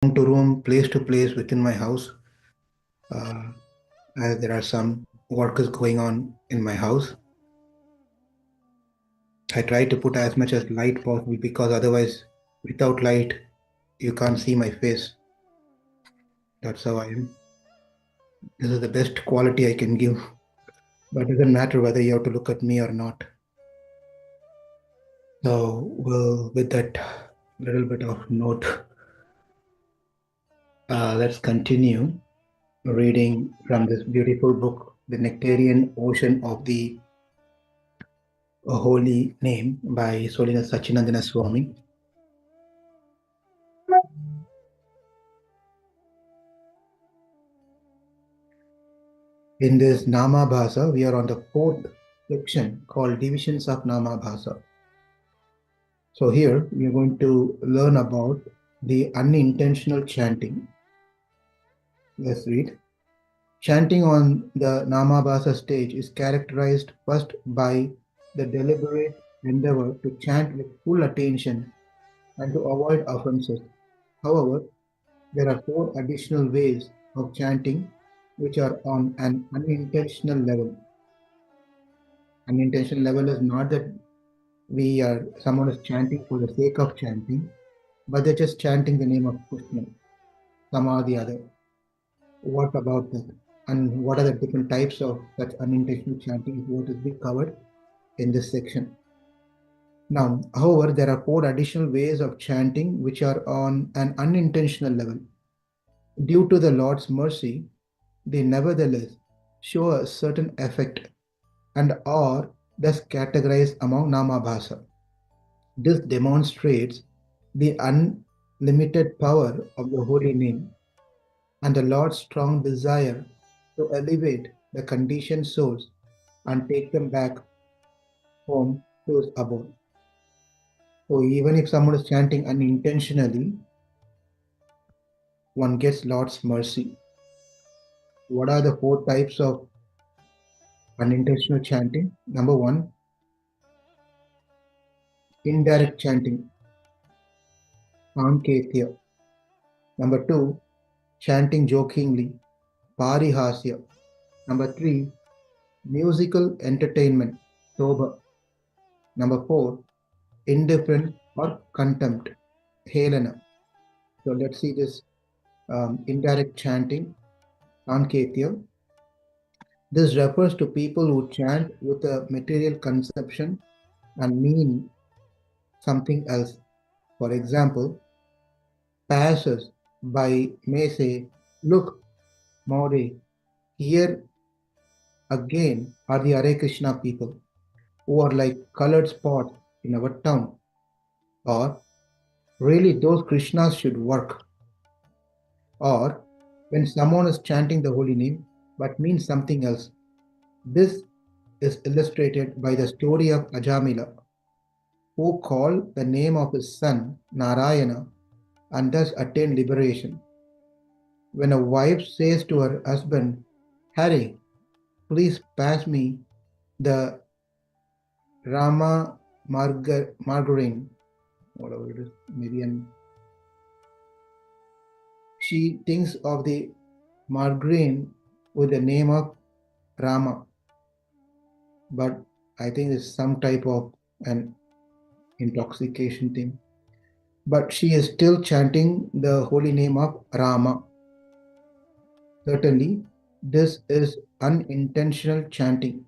to room, place to place within my house. Uh, as there are some work is going on in my house. I try to put as much as light possible because otherwise, without light, you can't see my face. That's how I am. This is the best quality I can give. But it doesn't matter whether you have to look at me or not. So, well, with that little bit of note, let's continue reading from this beautiful book, The Nectarian Ocean of the Holy Name by Sacinandana Swami. In this Namabhasa, we are on the fourth section called Divisions of Namabhasa. So here we are going to learn about the unintentional chanting. Let's read. Chanting on the Namabhasa stage is characterized first by the deliberate endeavor to chant with full attention and to avoid offenses. However, there are four additional ways of chanting which are on an unintentional level. Unintentional level is not that someone is chanting for the sake of chanting, but they're just chanting the name of Krishna, some or the other. What about that? And what are the different types of such unintentional chanting is what is being covered in this section. Now, however, there are four additional ways of chanting which are on an unintentional level. Due to the Lord's mercy, they nevertheless show a certain effect and are thus categorized among Namabhasa. This demonstrates the unlimited power of the holy name and the Lord's strong desire to elevate the conditioned souls and take them back home to his abode. So even if someone is chanting unintentionally, one gets Lord's mercy. What are the four types of unintentional chanting? Number one, indirect chanting, Sanketya. Number two, chanting jokingly, Parihasha. Number three, musical entertainment, Toba. Number four, indifference or contempt, Helana. So let's see this indirect chanting, Sanketya. This refers to people who chant with a material conception and mean something else. For example, passers by may say, "Look, More, here again are the Hare Krishna people who are like colored spots in our town." Or, "Really, those Krishnas should work." Or, when someone is chanting the holy name but means something else. This is illustrated by the story of Ajamila, who called the name of his son Narayana and thus attained liberation. When a wife says to her husband, "Harry, please pass me the Rama margarine," whatever it is, maybe, and she thinks of the margarine with the name of Rama, but I think it's some type of an intoxication thing. But she is still chanting the holy name of Rama. Certainly, this is unintentional chanting,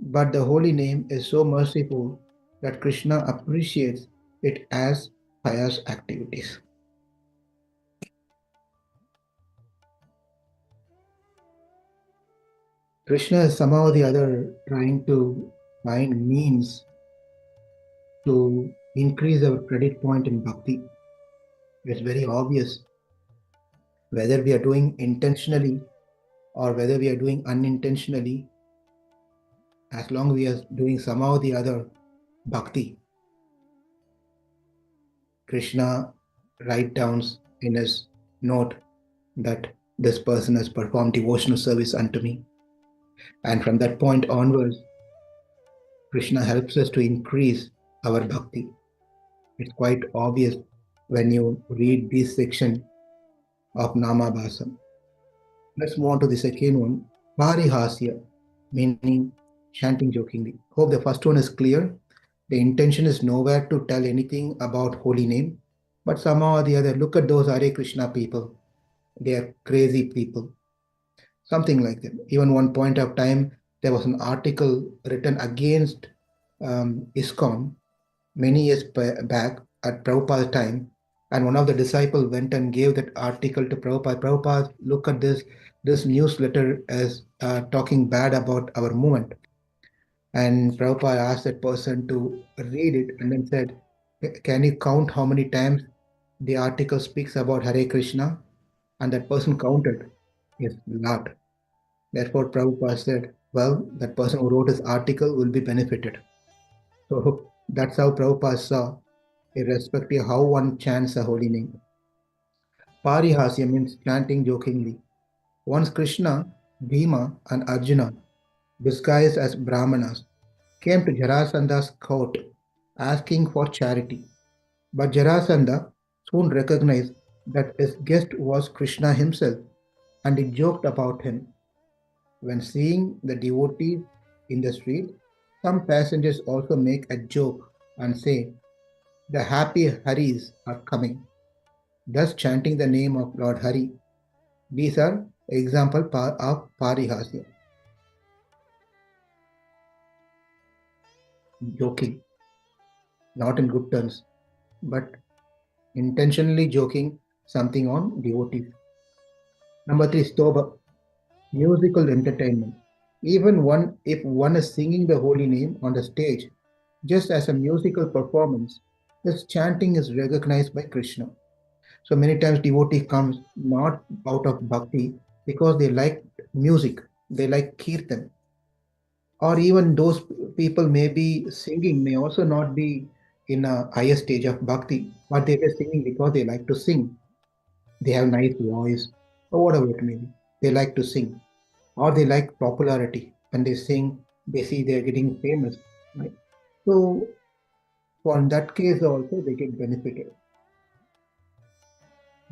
but the holy name is so merciful that Krishna appreciates it as pious activities. Krishna is somehow or the other trying to find means to increase our credit point in bhakti. It's very obvious whether we are doing intentionally or whether we are doing unintentionally, as long as we are doing somehow or the other bhakti. Krishna writes down in his note that this person has performed devotional service unto me. And from that point onwards, Krishna helps us to increase our bhakti. It's quite obvious when you read this section of Namabhasa. Let's move on to the second one, Parihasya, meaning chanting jokingly. Hope the first one is clear. The intention is nowhere to tell anything about holy name, but somehow or the other, look at those Hare Krishna people. They are crazy people, something like that. Even one point of time, there was an article written against ISKCON many years back at Prabhupada's time, and one of the disciples went and gave that article to Prabhupada. Prabhupada, look at this. This newsletter is talking bad about our movement. And Prabhupada asked that person to read it and then said, can you count how many times the article speaks about Hare Krishna? And that person counted. Yes, a lot. Therefore, Prabhupada said, well, that person who wrote this article will be benefited. So that's how Prabhupada saw, irrespective of how one chants a holy name. Parihasya means chanting jokingly. Once Krishna, Bhima, and Arjuna, disguised as Brahmanas, came to Jarasandha's court asking for charity. But Jarasandha soon recognized that his guest was Krishna himself, and he joked about him. When seeing the devotees in the street, some passengers also make a joke and say, the happy Haris are coming, thus chanting the name of Lord Hari. These are example of Parihasya, joking, not in good terms, but intentionally joking something on devotees. Number three, Stoba, musical entertainment. Even one, if one is singing the holy name on the stage, just as a musical performance, this chanting is recognized by Krishna. So many times devotee comes not out of bhakti because they like music, they like kirtan, or even those people may be singing may also not be in a higher stage of bhakti, but they are singing because they like to sing. They have nice voice or whatever it may be. They like to sing or they like popularity. When they sing, they see they're getting famous, right? So for in that case also they get benefited.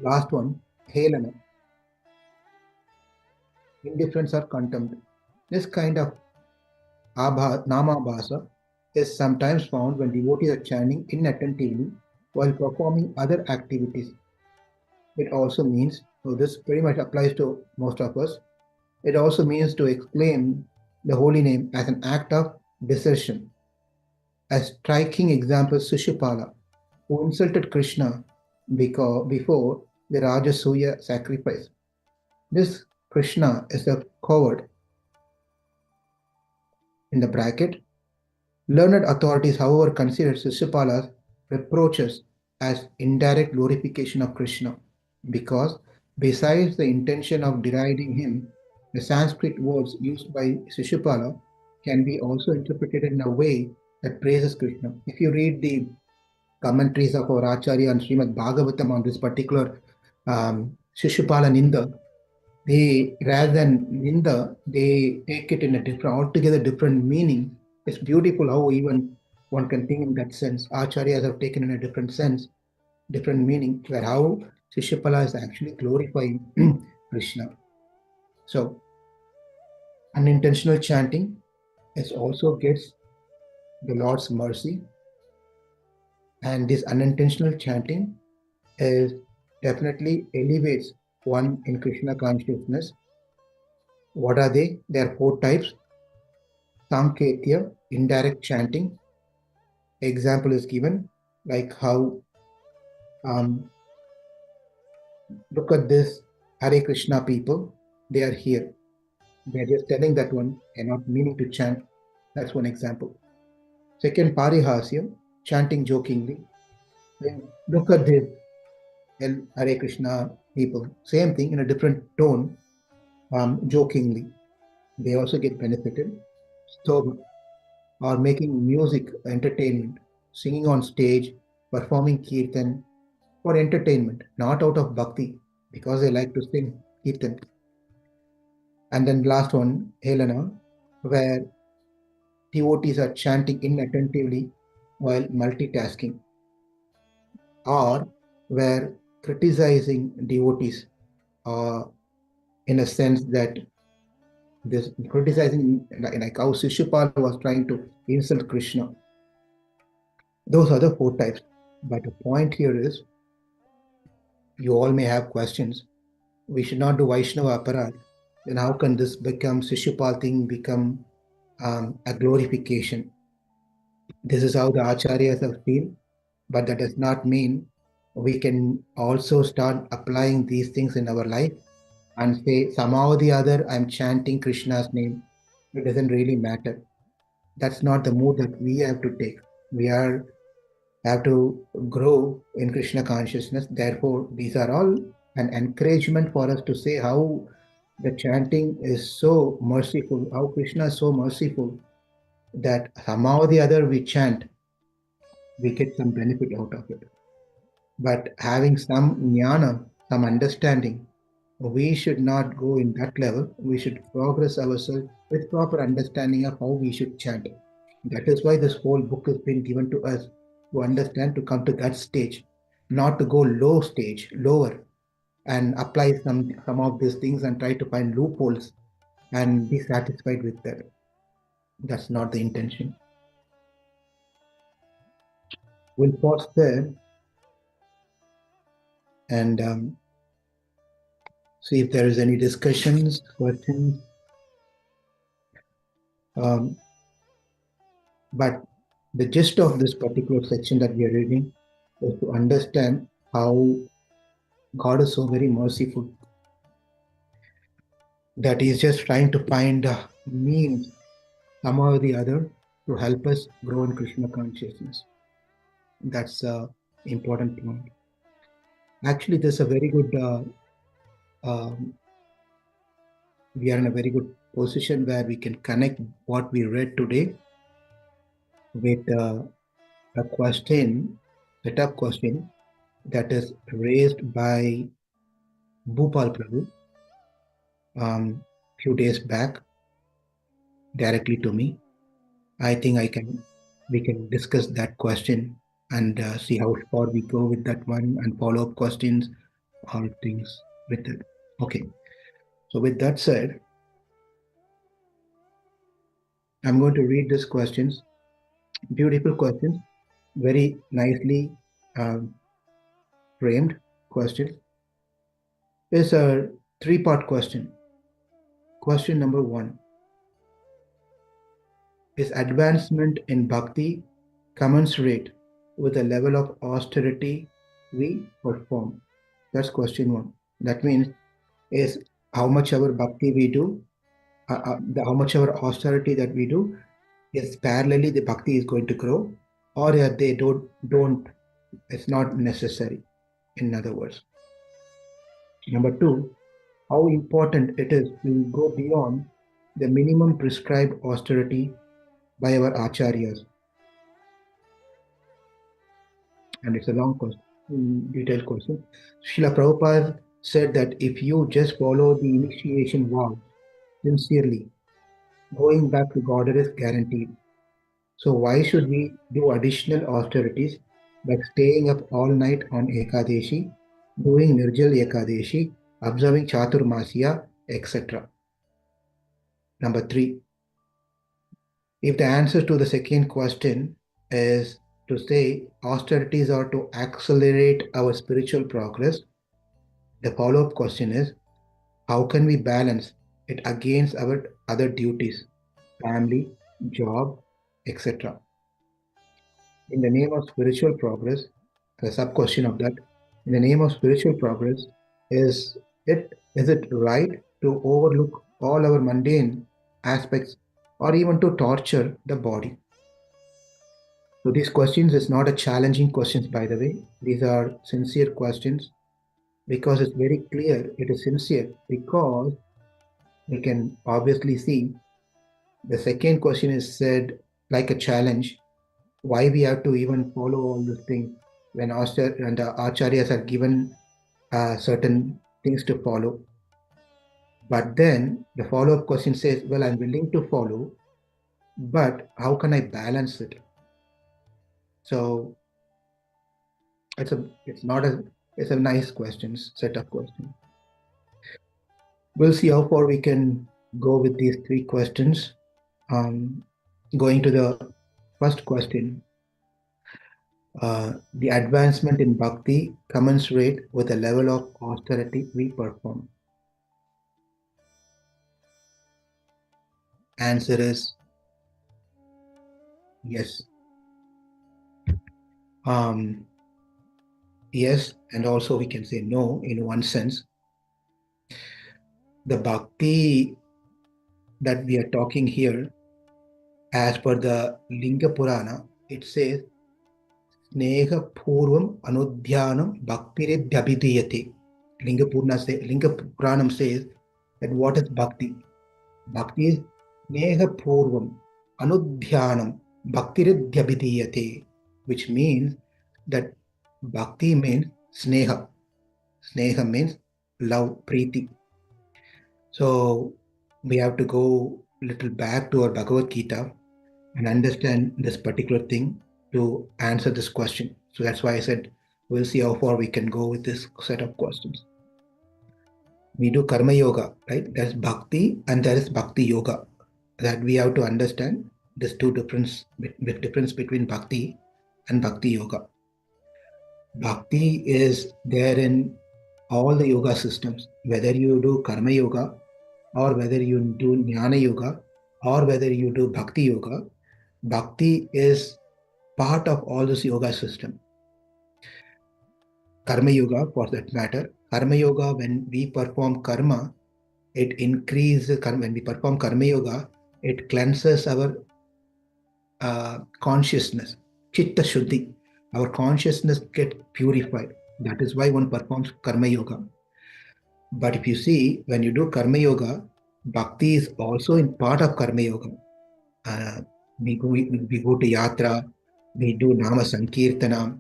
Last one, Helana, indifference or contempt. This kind of Namabhasa is sometimes found when devotees are chanting inattentively while performing other activities. It also means, so this pretty much applies to most of us, it also means to exclaim the holy name as an act of desertion. A striking example is Sisupala, who insulted Krishna before the Rajasuya sacrifice. This Krishna is a coward in the bracket. Learned authorities, however, consider Sisupala's reproaches as indirect glorification of Krishna because, besides the intention of deriding him, the Sanskrit words used by Sisupala can be also interpreted in a way that praises Krishna. If you read the commentaries of our Acharya and Srimad Bhagavatam on this particular Sisupala Ninda, they rather than Ninda, they take it in a different, altogether different meaning. It's beautiful how even one can think in that sense. Acharyas have taken in a different sense, different meaning, where how Sishapala is actually glorifying Krishna. So unintentional chanting is also gets the Lord's mercy, and this unintentional chanting is definitely elevates one in Krishna consciousness. What are they? There are four types. Sanketya, indirect chanting. Example is given, like how, um, look at this Hare Krishna people, they are here. They're just telling that one and not meaning to chant. That's one example. Second, Parihasya, chanting jokingly. Then look at this Hare Krishna people. Same thing in a different tone, jokingly. They also get benefited. So, or making music entertainment, singing on stage, performing kirtan for entertainment, not out of bhakti, because they like to sing kirtan. And then last one, Helana, where devotees are chanting inattentively while multitasking, or where criticizing devotees. in a sense that this criticizing, like how Sisupala was trying to insult Krishna. Those are the four types. But the point here is, you all may have questions. We should not do Vaishnava aparat. Then how can this become Sisupal thing become a glorification? This is how the acharyas have feel, but that does not mean we can also start applying these things in our life and say somehow or the other I'm chanting Krishna's name. It doesn't really matter. That's not the mood that we have to take. We have to grow in Krishna consciousness. Therefore, these are all an encouragement for us to say how the chanting is so merciful, how Krishna is so merciful that somehow or the other we chant, we get some benefit out of it. But having some jnana, some understanding, we should not go in that level. We should progress ourselves with proper understanding of how we should chant. That is why this whole book has been given to us to understand, to come to that stage, not to go low stage, lower, and apply some of these things and try to find loopholes and be satisfied with that. That's not the intention. We'll pause there and see if there is any discussions, questions. Um, but the gist of this particular section that we are reading is to understand how God is so very merciful that He is just trying to find means somehow or the other to help us grow in Krishna consciousness. That's the important point. Actually, there's a very good, um, we are in a very good position where we can connect what we read today with a question, setup question that is raised by Bhupal Prabhu few days back directly to me. I think we can discuss that question and see how far we go with that one and follow up questions, all things with it. Okay. So with that said, I'm going to read these questions. Beautiful questions, very nicely um, framed questions. It's a three-part question. Question number one: is advancement in bhakti commensurate with the level of austerity we perform? That's question one. That means is how much our bhakti we do, how much our austerity that we do is parallelly the bhakti is going to grow, or they don't. It's not necessary. In other words, number two, how important it is to go beyond the minimum prescribed austerity by our acharyas. And it's a long question, detailed question. Srila Prabhupada said that if you just follow the initiation vow sincerely, going back to God is guaranteed. So why should we do additional austerities like staying up all night on Ekadashi, doing Nirjal Ekadashi, observing Chaturmasya, etc.? Number three, if the answer to the second question is to say austerities are to accelerate our spiritual progress, the follow-up question is how can we balance it against our other duties, family, job, etc.? In the name of spiritual progress, the sub question of that, in the name of spiritual progress, is it right to overlook all our mundane aspects or even to torture the body? So these questions is not a challenging questions, by the way. These are sincere questions because it's very clear it is sincere because we can obviously see the second question is said like a challenge. Why we have to even follow all these things when and the acharyas are given certain things to follow. But then the follow-up question says, well, I'm willing to follow, but how can I balance it? So it's a nice questions, set of questions. We'll see how far we can go with these three questions. Going to the first question, the advancement in bhakti commensurate with the level of austerity we perform. Answer is yes. Um, yes, and also we can say no in one sense. The bhakti that we are talking here, as per the Linga Purana, it says Sneha Purvam Anudhyanam Bhaktiridhyabhidiyate. Linga Puranam says that what is bhakti? Bhakti is Sneha Purvam Anudhyanam Bhaktiridhyabhidiyate, which means that bhakti means sneha. Sneha means love, preeti. So we have to go a little back to our Bhagavad Gita and understand this particular thing to answer this question. So that's why I said we'll see how far we can go with this set of questions. We do karma yoga, right? There's bhakti and there is bhakti yoga. That we have to understand this difference between bhakti and bhakti yoga. Bhakti is there in all the yoga systems, whether you do karma yoga or whether you do jnana yoga or whether you do bhakti yoga. Bhakti is part of all this yoga system. Karma yoga, for that matter, karma yoga, when we perform karma, it increases karma. When we perform karma yoga, it cleanses our consciousness, chitta shuddhi. Our consciousness get purified. That is why one performs karma yoga. But if you see, when you do karma yoga, bhakti is also in part of karma yoga. Uh, we go to yatra, we do nama sankirtana,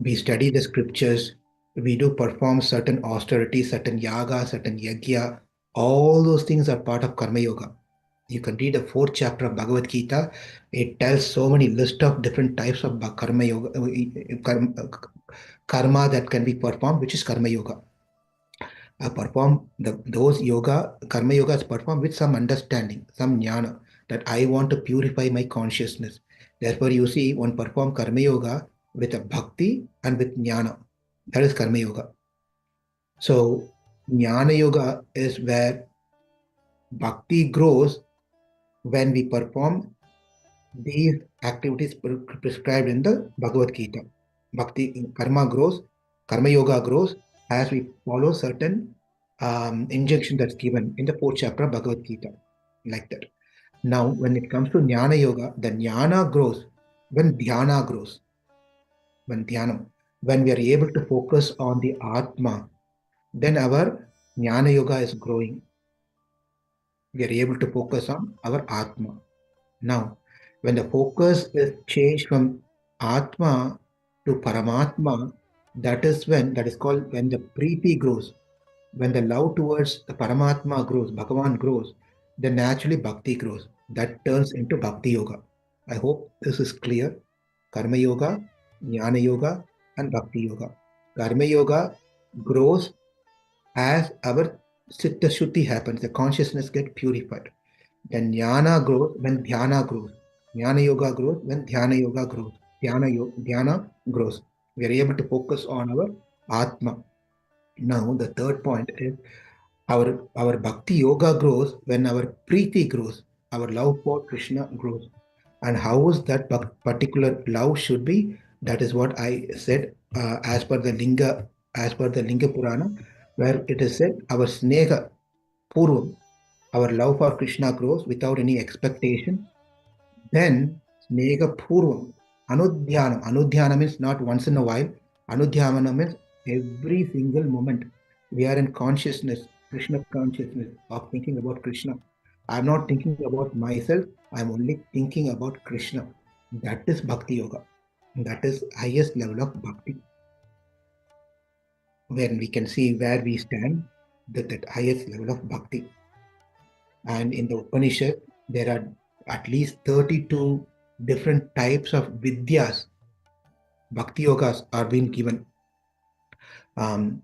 we study the scriptures, we do perform certain austerity, certain yaga, certain yajna. All those things are part of karma yoga. You can read the fourth chapter of Bhagavad Gita. It tells so many list of different types of karma yoga, karma that can be performed, which is karma yoga. Perform those yoga, karma yoga is performed with some understanding, some jnana, that I want to purify my consciousness. Therefore, you see, one perform karma yoga with a bhakti and with jnana. That is karma yoga. So, jnana yoga is where bhakti grows when we perform these activities prescribed in the Bhagavad Gita. Bhakti karma grows, karma yoga grows as we follow certain injunction that's given in the fourth chapter of Bhagavad Gita, like that. Now, when it comes to jnana yoga, the jnana grows when dhyana grows. When dhyanam, when we are able to focus on the Atma, then our jnana yoga is growing. We are able to focus on our Atma. Now, when the focus is changed from Atma to Paramatma, that is called when the Preeti grows. When the love towards the Paramatma grows, Bhagavan grows, then naturally Bhakti grows. That turns into Bhakti Yoga. I hope this is clear. Karma Yoga, Jnana Yoga, and Bhakti Yoga. Karma Yoga grows as our Chitta Shuddhi happens, the consciousness gets purified. Then jnana grows when dhyana grows. Jnana yoga grows when dhyana yoga grows. Dhyana grows. We are able to focus on our Atma. Now, the third point is our bhakti yoga grows when our preeti grows, our love for Krishna grows. And how is that particular love should be? That is what I said as per the Linga Purana, where it is said our sneha purvam, our love for Krishna grows without any expectation. Then Snega Purvam, Anudhyanam. Anudhyanam means not once in a while. Anudhyamana means every single moment. We are in consciousness, Krishna consciousness of thinking about Krishna. I'm not thinking about myself, I'm only thinking about Krishna. That is Bhakti Yoga. That is highest level of Bhakti. When we can see where we stand, that highest level of Bhakti. And in the Upanishad, there are at least 32 different types of vidyas, bhakti yogas are being given. Um,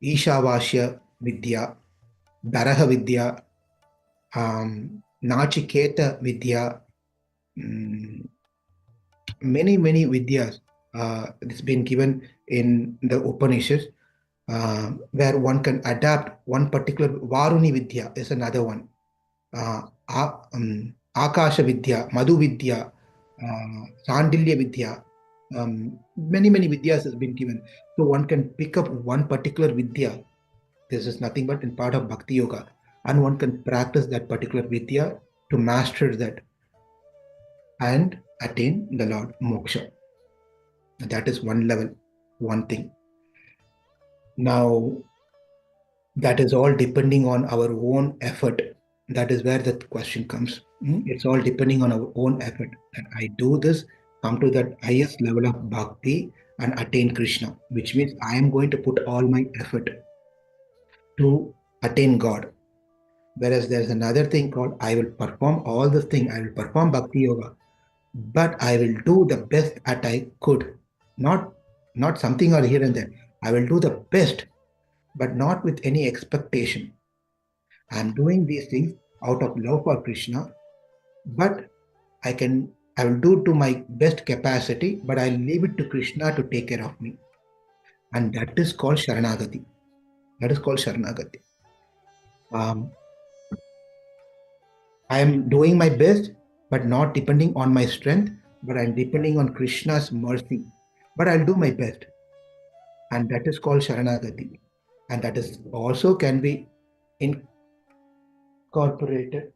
Ishavasya Vidya, Daraha Vidya, Nachiketa Vidya, mm, many Vidyas. It's been given in the Upanishads, where one can adapt one particular. Varuni Vidya is another one. Akasha Vidya, Madhu Vidya, Sandilya Vidya. Many Vidyas has been given. So one can pick up one particular Vidya. This is nothing but in part of Bhakti Yoga. And one can practice that particular Vidya to master that and attain the Lord Moksha. That is one level, one thing. Now, that is all depending on our own effort. That is where the question comes. It's all depending on our own effort. That I do this, come to that highest level of bhakti and attain Krishna, which means I am going to put all my effort to attain God. Whereas there's another thing called I will perform all this thing, I will perform bhakti yoga, but I will do the best that I could. Not not something or here and there. I will do the best, but not with any expectation. I'm doing these things out of love for Krishna, but I will do to my best capacity, but I'll leave it to Krishna to take care of me. And that is called Sharanagati. That is called Sharanagati. Um, I am doing my best, but not depending on my strength, but I'm depending on Krishna's mercy. But I'll do my best. And that is called Sharanagati. And that is also can be incorporated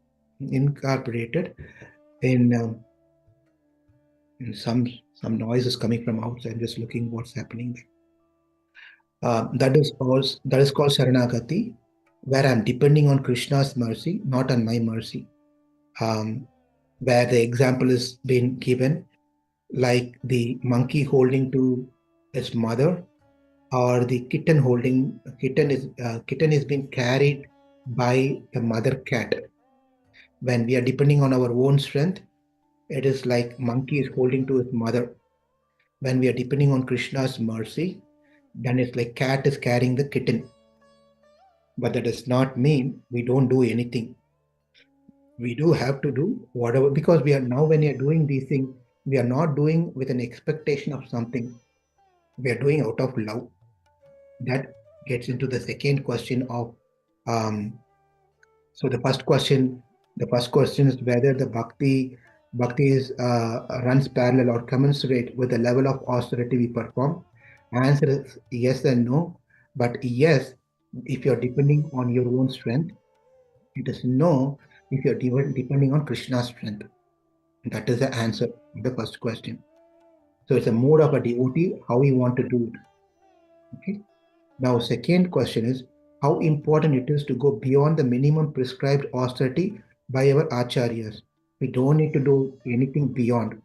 in, some noise is coming from outside. I'm just looking what's happening there. That is called Saranagati, where I'm depending on Krishna's mercy, not on my mercy. Where the example is being given, like the monkey holding to its mother, or the kitten is being carried by the mother cat. When we are depending on our own strength, it is like monkey is holding to its mother. When we are depending on Krishna's mercy, then it's like cat is carrying the kitten. But that does not mean we don't do anything. We do have to do whatever, because we are now, when we are doing these things, we are not doing with an expectation of something. We are doing out of love. That gets into the second question of, so the first question is whether the bhakti is runs parallel or commensurate with the level of austerity we perform. Answer is yes and no. But yes, if you're depending on your own strength. It is no if you're depending on Krishna's strength. That is the answer to the first question. So it's a mode of a devotee, how we want to do it. Okay. Now, second question is how important it is to go beyond the minimum prescribed austerity by our acharyas. We don't need to do anything beyond.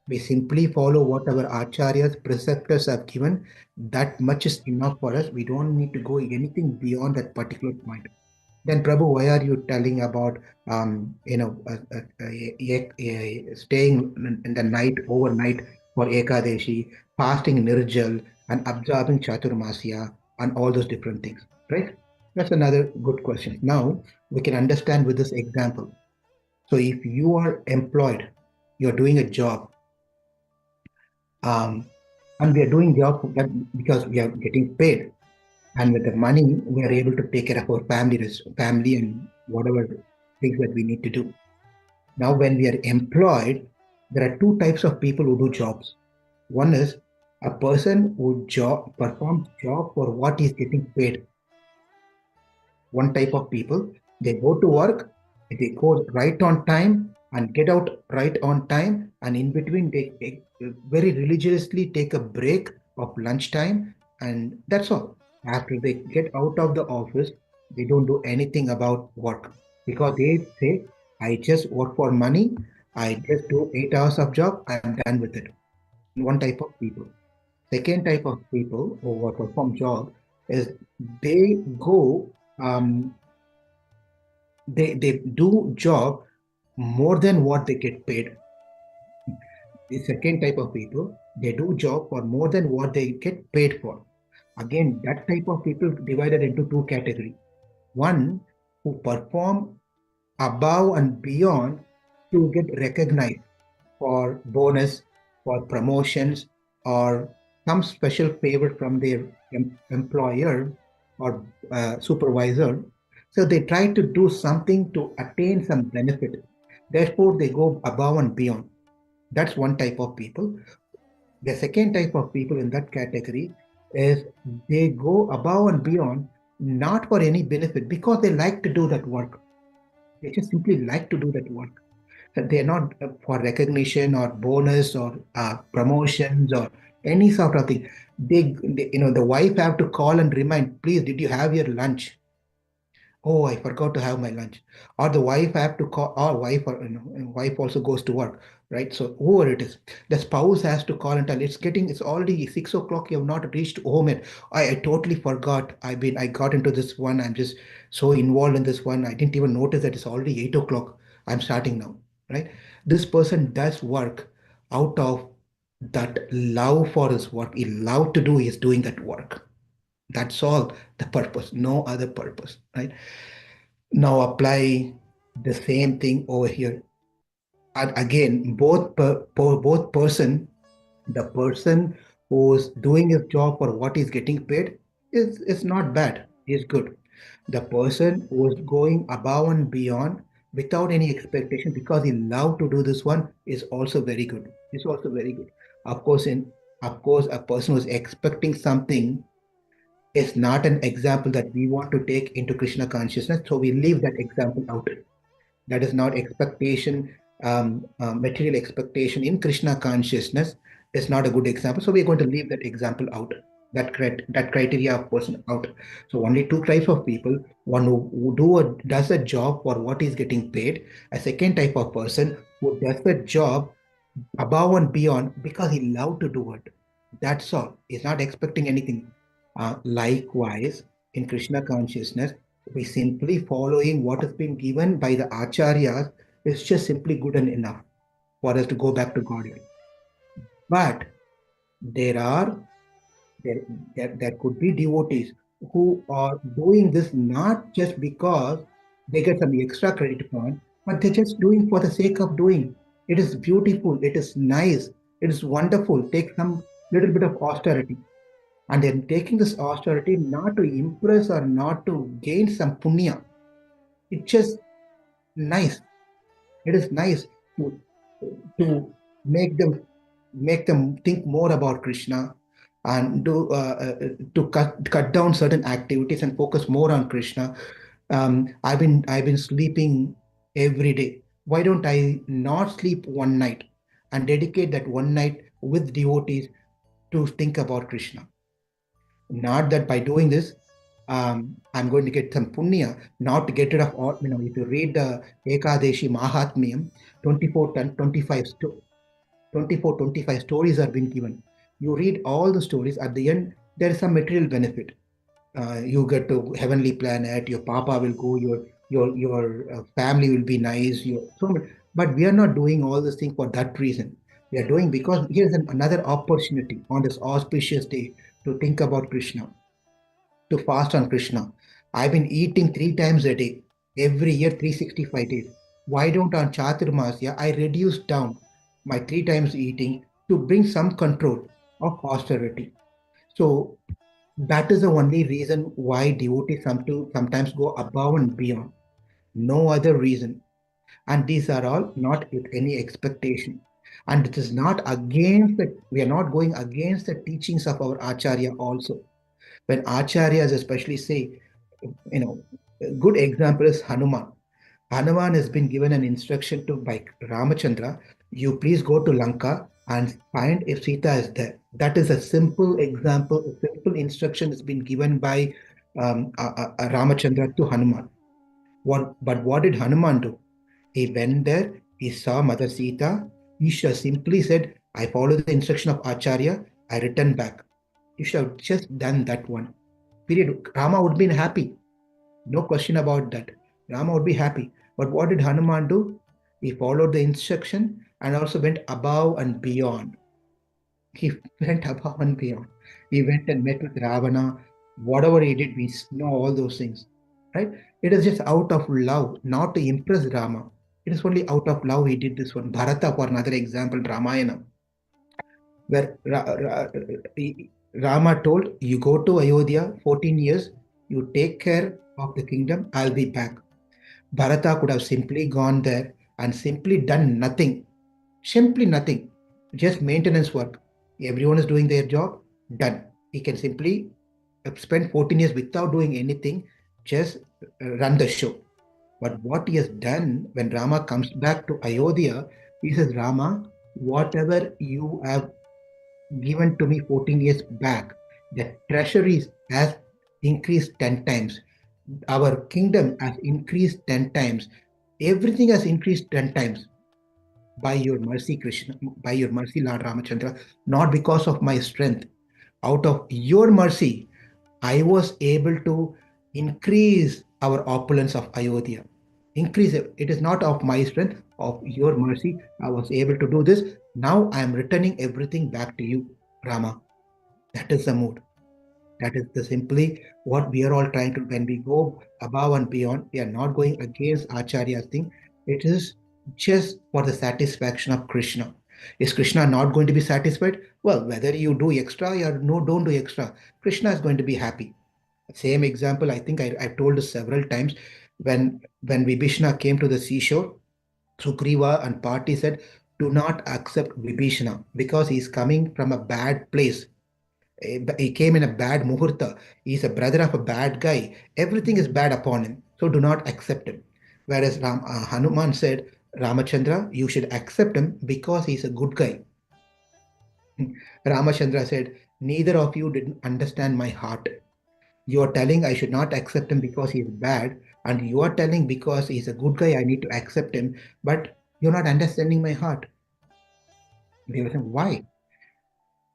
We simply follow what our acharyas, preceptors have given. That much is enough for us. We don't need to go anything beyond that particular point. Then, Prabhu, why are you telling about staying in the night overnight for Ekadeshi, fasting Nirjal, and observing Chaturmasya, and all those different things, right? That's another good question. Now we can understand with this example. So, if you are employed, you're doing a job, and we are doing job because we are getting paid, and with the money we are able to take care of our family and whatever things that we need to do. Now when we are employed, there are two types of people who do jobs. One is a person who performs job for what is getting paid. One type of people, they go to work, they go right on time and get out right on time, and in between they very religiously take a break of lunchtime, and that's all. After they get out of the office, they don't do anything about work, because they say, I just work for money, I just do 8 hours of job, I'm done with it. One type of people. Second type of people who perform job is they go they do job more than what they get paid. The second type of people, they do job for more than what they get paid for. Again, that type of people divided into two categories. one who perform above and beyond to get recognized for bonus, for promotions, or some special favor from their employer or supervisor. So they try to do something to attain some benefit. Therefore, they go above and beyond. That's one type of people. The second type of people in that category is they go above and beyond not for any benefit because they like to do that work. They just simply like to do that work. They're not for recognition or bonus or promotions or any sort of thing. The wife have to call and remind, please, did you have your lunch? Oh, I forgot to have my lunch. Or the wife have to call, or wife, or wife also goes to work, right? So whoever it is, the spouse has to call and tell, it's already 6 o'clock. You have not reached home yet. I totally forgot. I got into this one. I'm just so involved in this one. I didn't even notice that it's already 8 o'clock. I'm starting now, right? This person does work out of that love for his work. He love to do. He's doing that work. That's all the purpose, no other purpose, right? Now apply the same thing over here. And again, both person, the person who's doing his job for what he's getting paid is not bad. Is good. The person who is going above and beyond without any expectation because he love to do this one is also very good. Is also very good. Of course, a person who is expecting something is not an example that we want to take into Krishna consciousness. So we leave that example out. That is not expectation, material expectation in Krishna consciousness is not a good example. So we're going to leave that example out, that criteria of person out. So only two types of people: one who does a job for what is getting paid, a second type of person who does the job above and beyond because he loved to do it. That's all. He's not expecting anything. Likewise, in Krishna consciousness, we simply following what has been given by the acharyas is just simply good and enough for us to go back to Godhead. But there are there, there could be devotees who are doing this not just because they get some extra credit point, but they're just doing for the sake of doing. It is beautiful, it is nice, it is wonderful. Take some little bit of austerity. And then taking this austerity not to impress or not to gain some punya. It's just nice. It is nice to to make them think more about Krishna and to cut down certain activities and focus more on Krishna. I've been sleeping every day. Why don't I not sleep one night and dedicate that one night with devotees to think about Krishna? Not that by doing this, I'm going to get some punya, not to get rid of all, if you read the Ekadeshi Mahatmyam, 24, 25, 24, 25 stories are being given. You read all the stories, at the end, there is some material benefit. You get to heavenly planet, your papa will go, your family will be nice, but we are not doing all this thing for that reason. We are doing because here's another opportunity on this auspicious day to think about Krishna, to fast on Krishna. I've been eating 3 times a day, every year, 365 days. Why don't on Chaturmasya I reduce down my 3 times eating to bring some control of austerity? So that is the only reason why devotees sometimes go above and beyond. No other reason. And these are all not with any expectation. And it is not against we are not going against the teachings of our Acharya also. When Acharyas especially say, you know, a good example is Hanuman. Hanuman has been given an instruction to by Ramachandra, you please go to Lanka and find if Sita is there. That is a simple example, a simple instruction has been given by Ramachandra to Hanuman. But what did Hanuman do? He went there, he saw Mother Sita, he should simply said, I follow the instruction of Acharya, I return back. You should have just done that one. Period. Rama would be happy. No question about that. Rama would be happy. But what did Hanuman do? He followed the instruction and also went above and beyond. He went above and beyond. He went and met with Ravana. Whatever he did, we know all those things. right? It is just out of love, not to impress Rama. It is only out of love he did this one. Bharata, for another example, Ramayana, where Rama told, "You go to Ayodhya, 14 years, you take care of the kingdom, I'll be back." Bharata could have simply gone there and simply done nothing, simply nothing, just maintenance work. Everyone is doing their job, done. He can simply spend 14 years without doing anything, just run the show. But what he has done when Rama comes back to Ayodhya, he says, Rama, whatever you have given to me 14 years back, the treasuries has increased 10 times. Our kingdom has increased 10 times. Everything has increased 10 times by your mercy, Krishna, by your mercy, Lord Ramachandra, not because of my strength. Out of your mercy, I was able to increase our opulence of Ayodhya. Increase it. It is not of my strength, of your mercy. I was able to do this. Now I am returning everything back to you, Rama. That is the mood. That is the simply what we are all trying to. When we go above and beyond, we are not going against Acharya's thing. It is just for the satisfaction of Krishna. Is Krishna not going to be satisfied? Well, whether you do extra or no, don't do extra, Krishna is going to be happy. Same example, I think I've told this several times. When Vibhishana came to the seashore, Sugriva and Party said, "Do not accept Vibhishana because he's coming from a bad place. He came in a bad muhurta. He's a brother of a bad guy. Everything is bad upon him. So do not accept him." Whereas Hanuman said, "Ramachandra, you should accept him because he's a good guy." Ramachandra said, "Neither of you didn't understand my heart. You are telling I should not accept him because he is bad, and you are telling because he's a good guy, I need to accept him, but you're not understanding my heart." They were saying, "Why?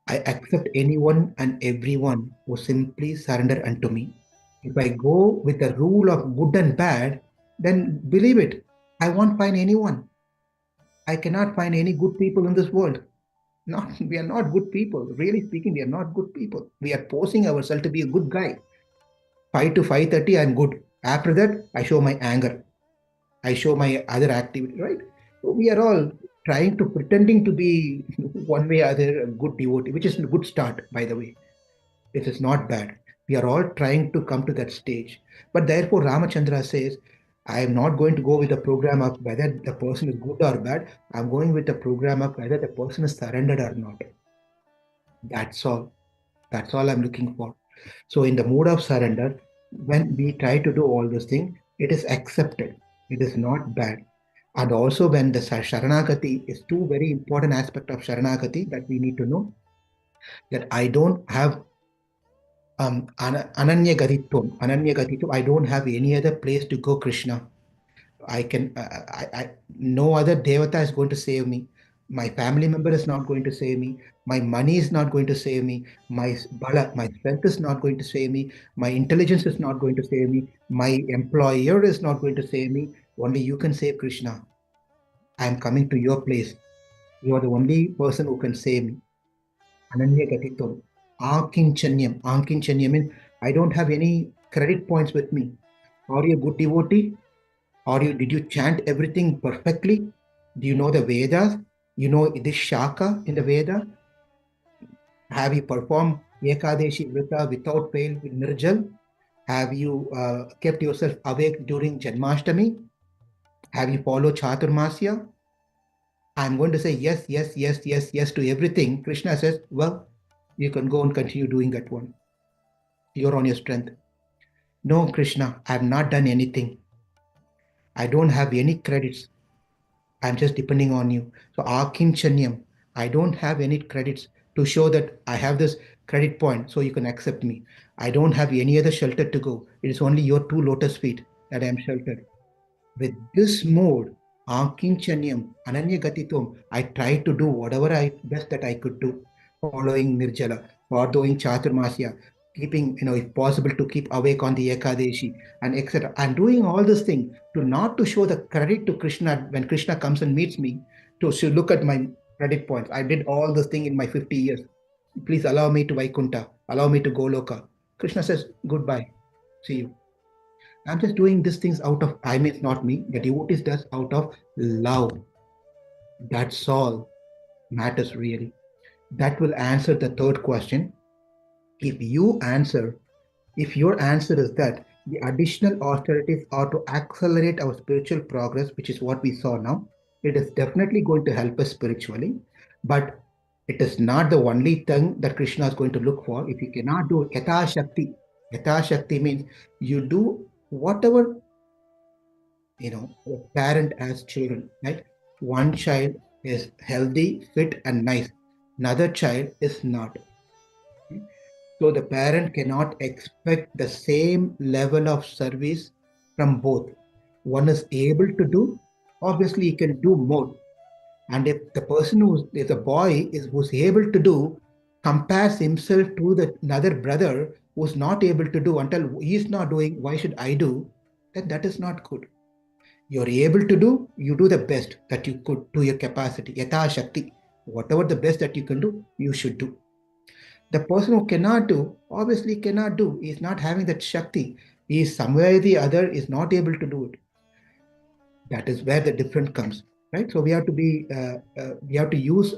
I accept anyone and everyone who simply surrender unto me. If I go with the rule of good and bad, then believe it, I won't find anyone. I cannot find any good people in this world. Not, we are not good people. Really speaking, we are not good people. We are posing ourselves to be a good guy. 5 to 5:30, I'm good. After that, I show my anger. I show my other activity, right? So we are all trying to pretending to be one way or other a good devotee, which is a good start, by the way. It is not bad. We are all trying to come to that stage. But therefore, Ramachandra says, I am not going to go with the program of whether the person is good or bad. I'm going with the program of whether the person is surrendered or not. That's all. That's all I'm looking for. So, in the mood of surrender, when we try to do all those things, it is accepted. It is not bad. And also, when the Sharanagati is two very important aspects of Sharanagati that we need to know, that I don't have Ananya Gatitvam. Ananya Gatitvam, I don't have any other place to go, Krishna. I can, no other devata is going to save me. My family member is not going to save me. My money is not going to save me. My bala, my strength is not going to save me. My intelligence is not going to save me. My employer is not going to save me. Only you can save, Krishna. I am coming to your place. You are the only person who can save me. Ananya Gatitvam. Ankinchanyam. Ankinchanyam means I don't have any credit points with me. Are you a good devotee? Or did you chant everything perfectly? Do you know the Vedas? You know this Shaka in the Veda? Have you performed Ekadeshi Vrita without fail with Nirjal? Have you kept yourself awake during Janmashtami? Have you followed Chaturmasya? I'm going to say yes, yes, yes, yes, yes to everything. Krishna says, well, you can go and continue doing that one. You're on your strength. No, Krishna, I have not done anything. I don't have any credits. I'm just depending on you. So Akinchanyam, I don't have any credits to show that I have this credit point so you can accept me. I don't have any other shelter to go. It is only your two lotus feet that I am sheltered. With this mode, Ankinchanyam, Ananyagatitum, I tried to do whatever I best that I could do, following Nirjala, or doing Chaturmasya, keeping, if possible, to keep awake on the Ekadeshi, and etc. I'm doing all this thing to not to show the credit to Krishna when Krishna comes and meets me, to look at my credit points. I did all this thing in my 50 years. Please allow me to Vaikunta, allow me to Goloka. Krishna says, goodbye, see you. I'm just doing these things out of, I mean, it's not me, the devotees does out of love. That's all matters really. That will answer the third question. If you answer, if your answer is that the additional austerities are to accelerate our spiritual progress, which is what we saw now, it is definitely going to help us spiritually, but it is not the only thing that Krishna is going to look for. If you cannot do yatha shakti, yatha shakti means you do whatever, a parent as children, right? One child is healthy, fit, and nice. Another child is not. So the parent cannot expect the same level of service from both. One is able to do, obviously he can do more. And if the person who's if the boy is who's able to do compares himself to the another brother who's not able to do until he's not doing, why should I do? Then that is not good. You're able to do, you do the best that you could to your capacity. Yatha Shakti. Whatever the best that you can do, you should do. The person who cannot do, obviously cannot do. He is not having that Shakti. He is somewhere or the other is not able to do it. That is where the difference comes. Right? So we have to use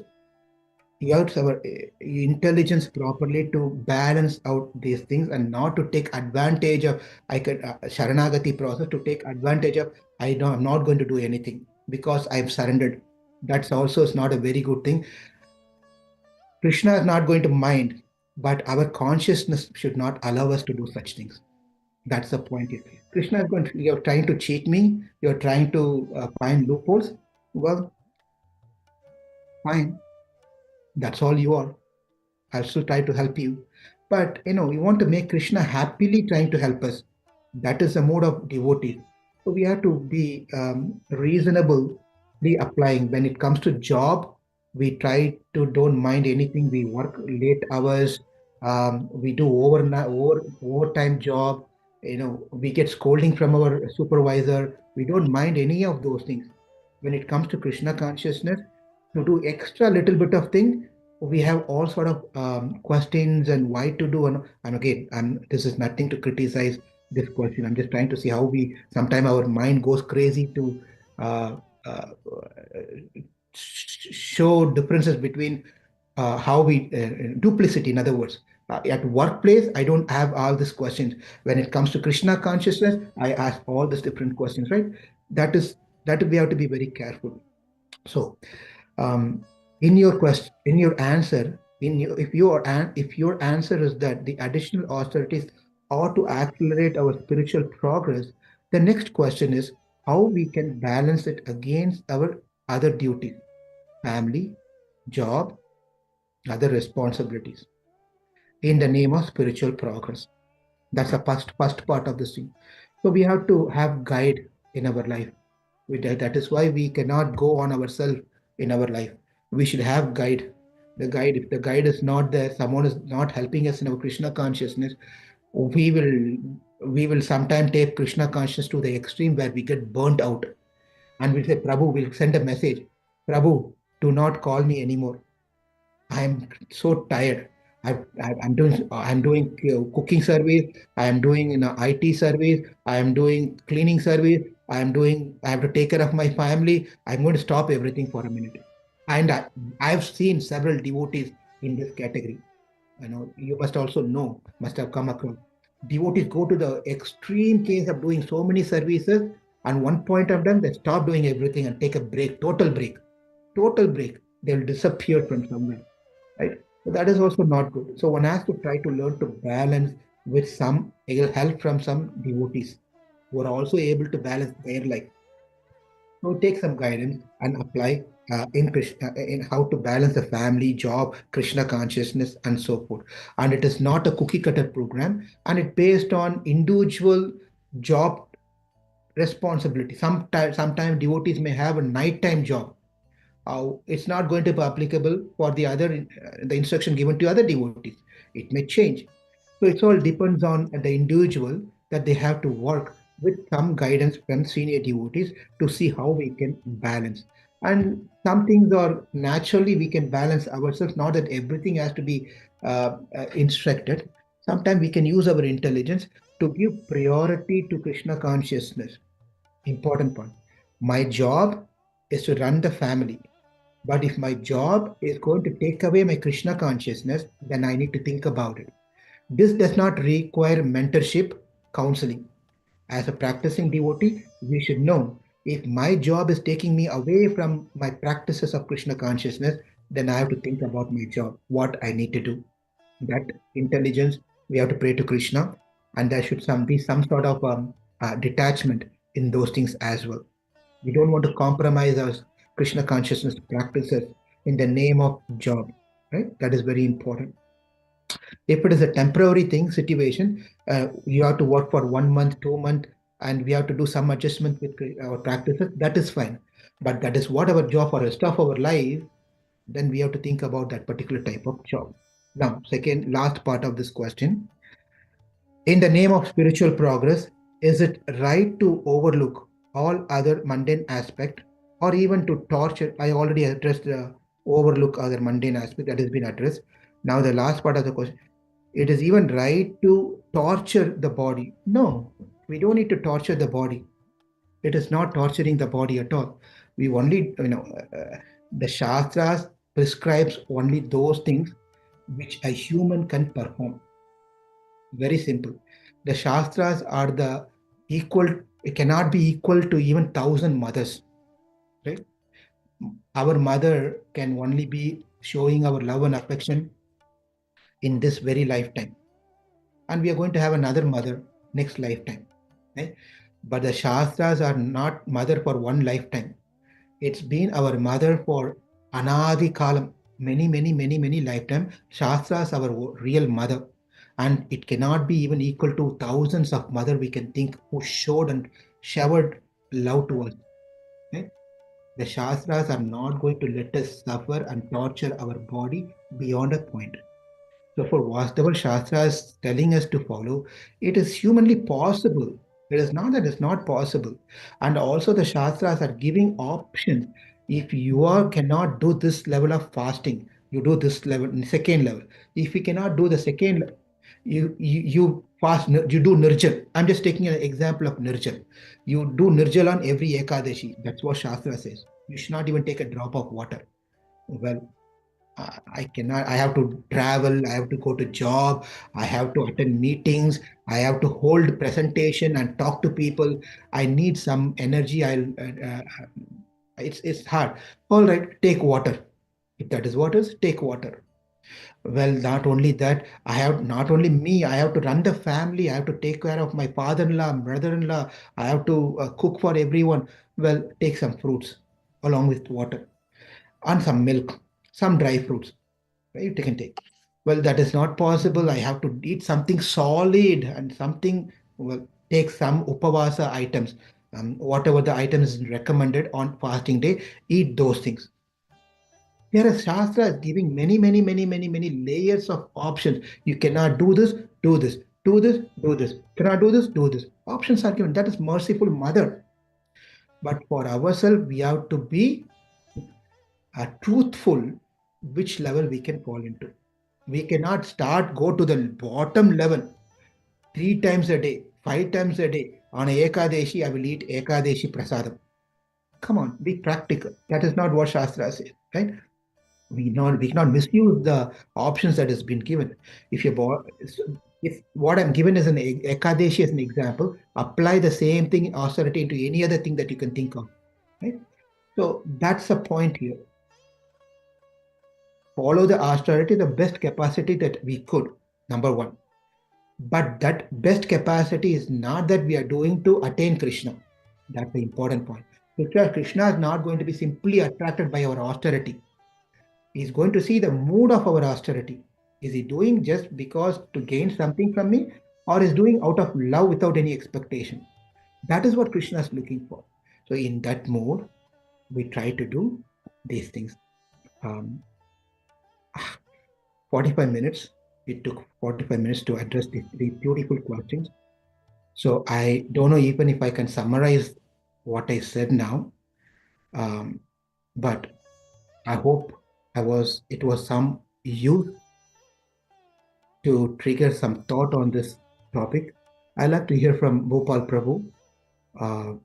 our intelligence properly to balance out these things and not to take advantage of sharanagati process to take advantage of I know I'm not going to do anything because I've surrendered. That's also is not a very good thing. Krishna is not going to mind, but our consciousness should not allow us to do such things. That's the point here. Krishna is going to, you're trying to cheat me, you're trying to find loopholes. Well, fine. That's all you are. I'll still try to help you. But we want to make Krishna happily trying to help us. That is the mode of devotee. So we have to be reasonably applying. When it comes to job, we try to don't mind anything. We work late hours. We do overtime job. We get scolding from our supervisor. We don't mind any of those things. When it comes to Krishna consciousness, to do extra little bit of thing, we have all sort of questions and why to do. And again, this is nothing to criticize this question. I'm just trying to see how we sometimes our mind goes crazy to uh, uh, show differences between how we duplicity. In other words, at workplace, I don't have all these questions. When it comes to Krishna consciousness, I ask all these different questions. Right? That is that we have to be very careful. So um, in your question, in your answer, if your answer is that the additional austerities are to accelerate our spiritual progress, the next question is how we can balance it against our other duties, family, job, other responsibilities, in the name of spiritual progress. That's the first part of this thing. So we have to have guide in our life. That is why we cannot go on ourselves in our life. We should have guide. The guide, if the guide is not there, someone is not helping us in our Krishna consciousness, we will sometime take Krishna consciousness to the extreme where we get burnt out. And we'll say, Prabhu, we'll send a message. Prabhu, do not call me anymore. I'm so tired. I'm doing cooking service. I am doing IT service. I am doing cleaning service. I have to take care of my family. I'm going to stop everything for a minute. And I've seen several devotees in this category. You must also know, must have come across. Devotees go to the extreme case of doing so many services, and one point of time they stop doing everything and take a break, total break, total break. They'll disappear from somewhere, right? So that is also not good. So one has to try to learn to balance with some help from some devotees who are also able to balance their life. So take some guidance and apply in Krishna, in how to balance the family, job, Krishna consciousness, and so forth. And it is not a cookie cutter program, and it based on individual job responsibility. Sometimes devotees may have a nighttime job. It's not going to be applicable for the instruction given to other devotees. It may change. So it all depends on the individual that they have to work with some guidance from senior devotees to see how we can balance. And some things are naturally we can balance ourselves, not that everything has to be instructed. Sometimes we can use our intelligence. to give priority to Krishna consciousness. Important point. My job is to run the family. But if my job is going to take away my Krishna consciousness, then I need to think about it. This does not require mentorship, counseling. As a practicing devotee, we should know if my job is taking me away from my practices of Krishna consciousness, then I have to think about my job, what I need to do. That intelligence, we have to pray to Krishna, and there should be some sort of detachment in those things as well. We don't want to compromise our Krishna consciousness practices in the name of job, right? That is very important. If it is a temporary thing, situation, you have to work for 1 month, 2 months, and we have to do some adjustment with our practices, that is fine. But that is what our job for the rest of our life, then we have to think about that particular type of job. Now, second, last part of this question. In the name of spiritual progress, is it right to overlook all other mundane aspect or even to torture? I already addressed the overlook other mundane aspect that has been addressed. Now the last part of the question, it is even right to torture the body. No, we don't need to torture the body. It is not torturing the body at all. We only, the Shastras prescribes only those things which a human can perform. Very simple. The Shastras are the equal, it cannot be equal to even 1,000 mothers, right? Our mother can only be showing our love and affection in this very lifetime. And we are going to have another mother next lifetime, right? But the Shastras are not mother for one lifetime. It's been our mother for Anadi Kalam, many, many, many, many lifetime. Shastras our real mother. And it cannot be even equal to thousands of mother we can think who showed and showered love to us. Right? The Shastras are not going to let us suffer and torture our body beyond a point. So for Vastavas Shastra is telling us to follow, it is humanly possible. It is not that it's not possible. And also the Shastras are giving options. If you are cannot do this level of fasting, you do this level, second level. If you cannot do the second, you fast, you do nirjal. I'm just taking an example of nirjal. You do nirjal on every Ekadashi. That's what Shastra says. You should not even take a drop of water. Well, I cannot, I have to travel, I have to go to job, I have to attend meetings, I have to hold presentation and talk to people. I need some energy. It's hard. All right, take water. If that is what is, take water. Well, not only that, I have not only me, I have to run the family, I have to take care of my father-in-law, brother-in-law, I have to cook for everyone. Well, take some fruits along with water and some milk, some dry fruits, right? You can take. Well, that is not possible. I have to eat something solid and something, well, take some upavasa items. Whatever the items is recommended on fasting day, eat those things. There are Shastras giving many, many, many, many, many layers of options. You cannot do this, do this, do this, do this. Cannot do this, do this. Options are given. That is merciful mother. But for ourselves, we have to be truthful which level we can fall into. We cannot go to the bottom level 3 times a day, 5 times a day. On Ekadeshi, I will eat Ekadeshi Prasadam. Come on, be practical. That is not what Shastra says, right? We cannot misuse the options that has been given. If you if what I'm given as an Ekadeshi as an example, apply the same thing austerity into any other thing that you can think of, right? So that's the point here. Follow the austerity the best capacity that we could, number one. But that best capacity is not that we are doing to attain Krishna. That's the important point. Because Krishna is not going to be simply attracted by our austerity. He's going to see the mood of our austerity. Is he doing just because to gain something from me, or is doing out of love without any expectation? That is what Krishna is looking for. So in that mode, we try to do these things. Um, 45 minutes. It took 45 minutes to address these three beautiful questions. So I don't know even if I can summarize what I said now, um, but I hope it was some use to trigger some thought on this topic. I'd like to hear from Bhopal Prabhu of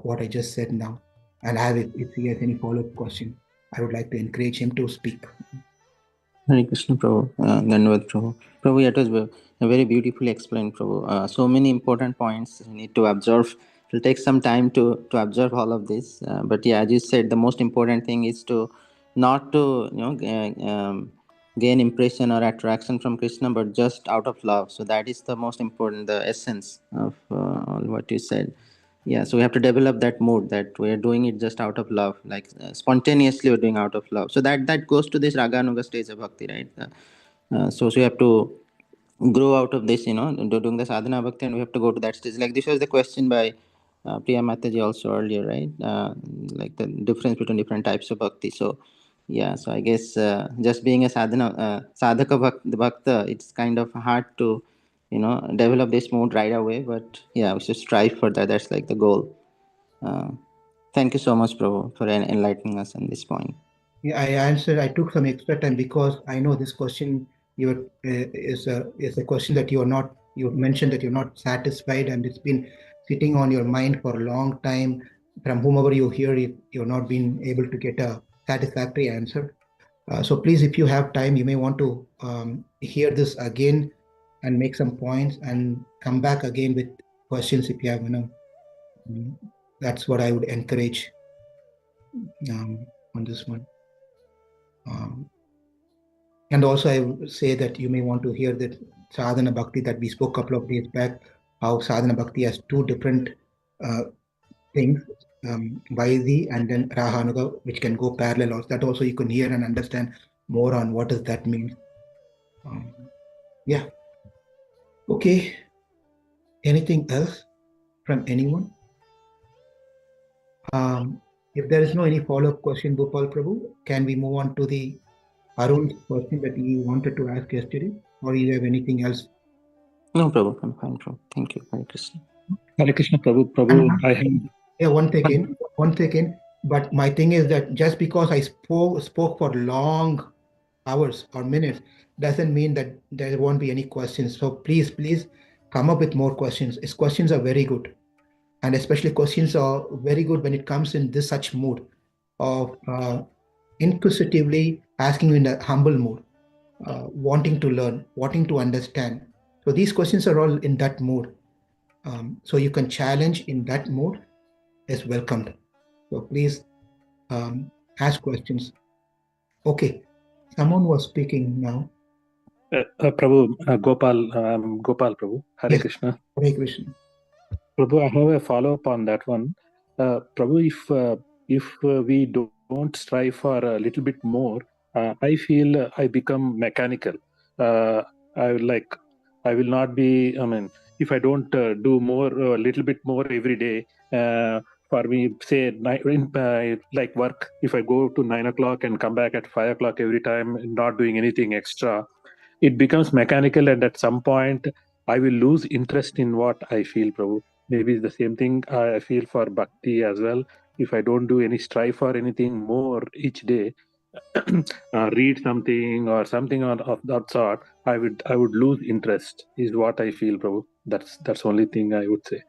what I just said now. And if he has any follow-up question, I would like to encourage him to speak. Hare Krishna, Prabhu. Dhanavad, Prabhu. Prabhu, it was very beautifully explained, Prabhu. So many important points you need to observe. It will take some time to observe all of this. But yeah, as you said, the most important thing is to not to gain impression or attraction from Krishna, but just out of love. So that is the most important, the essence of all what you said. Yeah, so we have to develop that mood that we are doing it just out of love, like spontaneously we're doing out of love. So that goes to this raganuga stage of bhakti, right? So you have to grow out of this, doing the sadhana bhakti, and we have to go to that stage. Like this was the question by Priya Mataji also earlier, right? Like the difference between different types of bhakti. So yeah, so I guess just being a sadhaka bhakta, it's kind of hard to develop this mood right away. But yeah, we should strive for that. That's like the goal. uh, Thank you so much, Prabhu, for enlightening us on this point. Yeah, I answered. I took some extra time because I know this question is a question that you are not. You mentioned that you're not satisfied, and it's been sitting on your mind for a long time. From whomever you hear it, you're not been able to get a satisfactory answer. So please, if you have time, you may want to hear this again and make some points and come back again with questions if you have. Mm, that's what I would encourage on this one. Um, And also, I would say that you may want to hear that sadhana bhakti that we spoke a couple of days back, how sadhana bhakti has two different uh, things, Vaidhi and then Rahanuga, which can go parallel. Also, that also you can hear and understand more on what does that mean. Um, yeah. Okay. Anything else from anyone? If there is no any follow-up question, Gopal Prabhu, can we move on to the Arun's question that he wanted to ask yesterday, or you have anything else? No, Prabhu, I'm fine, Prabhu. Thank you. Hare Krishna. Hare Krishna, Prabhu. And Prabhu, I have yeah, one second. But my thing is that just because I spoke for long hours or minutes doesn't mean that there won't be any questions. So please come up with more questions. His questions are very good, and especially questions are very good when it comes in this such mood of inquisitively asking in a humble mood, wanting to learn, wanting to understand. So these questions are all in that mood. So you can challenge in that mood is welcomed. So please ask questions. Okay, someone was speaking now. Prabhu, Gopal Prabhu. Hare Yes, Krishna. Hare Krishna. Prabhu, I have a follow-up on that one. Prabhu, if we don't strive for a little bit more, I feel I become mechanical. Uh, I will like, I will not be. I mean, if I don't do more, a little bit more every day, for me, say like work. If I go to 9 o'clock and come back at 5 o'clock every time, not doing anything extra, it becomes mechanical, and at some point I will lose interest in what I feel, Prabhu. Maybe it's the same thing I feel for bhakti as well. If I don't do any strive for anything more each day, read something or something of that sort, I would lose interest, is what I feel, Prabhu. That's only thing I would say.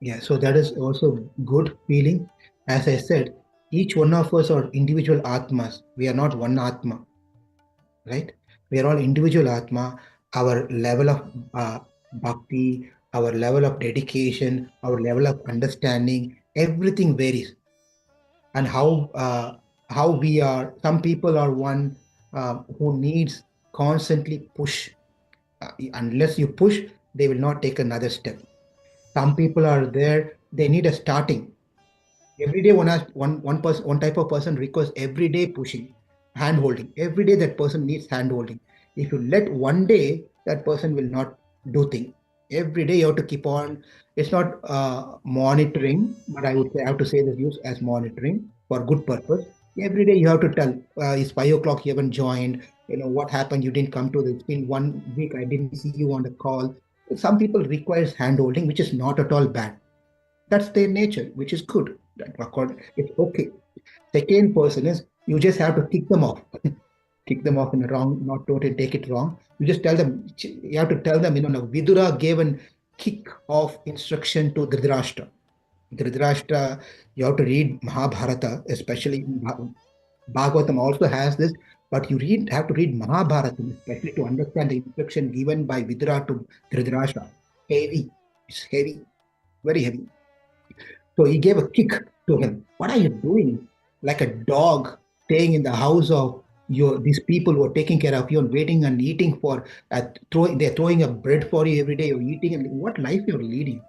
Yeah, so that is also good feeling. As I said, each one of us are individual atmas. We are not one atma, right? We are all individual atma. Our level of bhakti, our level of dedication, our level of understanding, everything varies. And how we are. Some people are one who needs constantly push. Unless you push, they will not take another step. Some people are there, they need a starting. Every day one type of person requires every day pushing, hand holding. Every day that person needs hand holding. If you let one day, that person will not do thing. Every day you have to keep on. It's not monitoring, but I would say I have to say this use as monitoring for good purpose. Every day you have to tell, it's 5 o'clock, you haven't joined. What happened? You didn't come to this. It's been 1 week. I didn't see you on the call. Some people requires hand holding, which is not at all bad. That's their nature, which is good. It's okay. Second person is you just have to kick them off. Kick them off in a wrong, not totally take it wrong. You just tell them, you have to tell them, like Vidura gave an kick of instruction to Dhritarashtra. Dhritarashtra, you have to read Mahabharata, especially Bhagavatam also has this, but you have to read Mahabharata, especially to understand the instruction given by Vidura to Dhritarashtra. Heavy. It's heavy. Very heavy. So he gave a kick to him. What are you doing? Like a dog staying in the house of these people who are taking care of you and waiting and eating for they're throwing a bread for you every day. You're eating, and what life you're leading.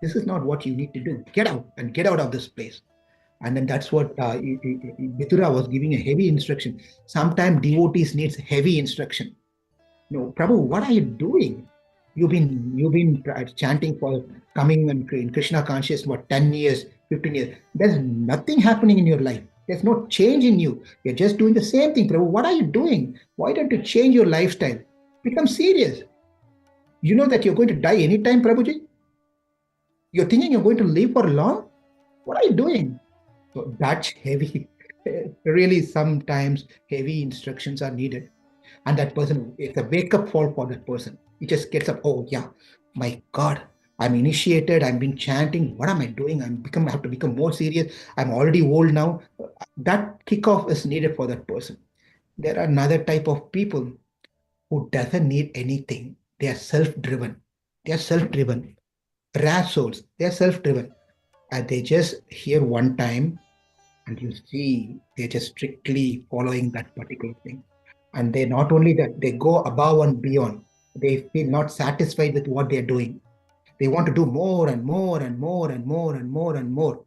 This is not what you need to do. Get out and get out of this place. And then that's what Vidura was giving a heavy instruction. Sometimes devotees needs heavy instruction. No, Prabhu, what are you doing? You've been chanting for coming in Krishna conscious for 10 years, 15 years. There's nothing happening in your life. There's no change in you. You're just doing the same thing, Prabhu. What are you doing? Why don't you change your lifestyle? Become serious. You know that you're going to die anytime, Prabhuji? You're thinking you're going to live for long? What are you doing? So that's heavy. Really, sometimes heavy instructions are needed. And that person, it's a wake-up call for that person. He just gets up, oh yeah, my God, I'm initiated, I've been chanting, what am I doing? I have to become more serious. I'm already old now. That kickoff is needed for that person. There are another type of people who doesn't need anything. They are self-driven. They are self-driven. Rare souls, they are self-driven. And they just hear one time, and you see they're just strictly following that particular thing. And they not only that, they go above and beyond. They feel not satisfied with what they're doing. They want to do more and more and more and more and more and more,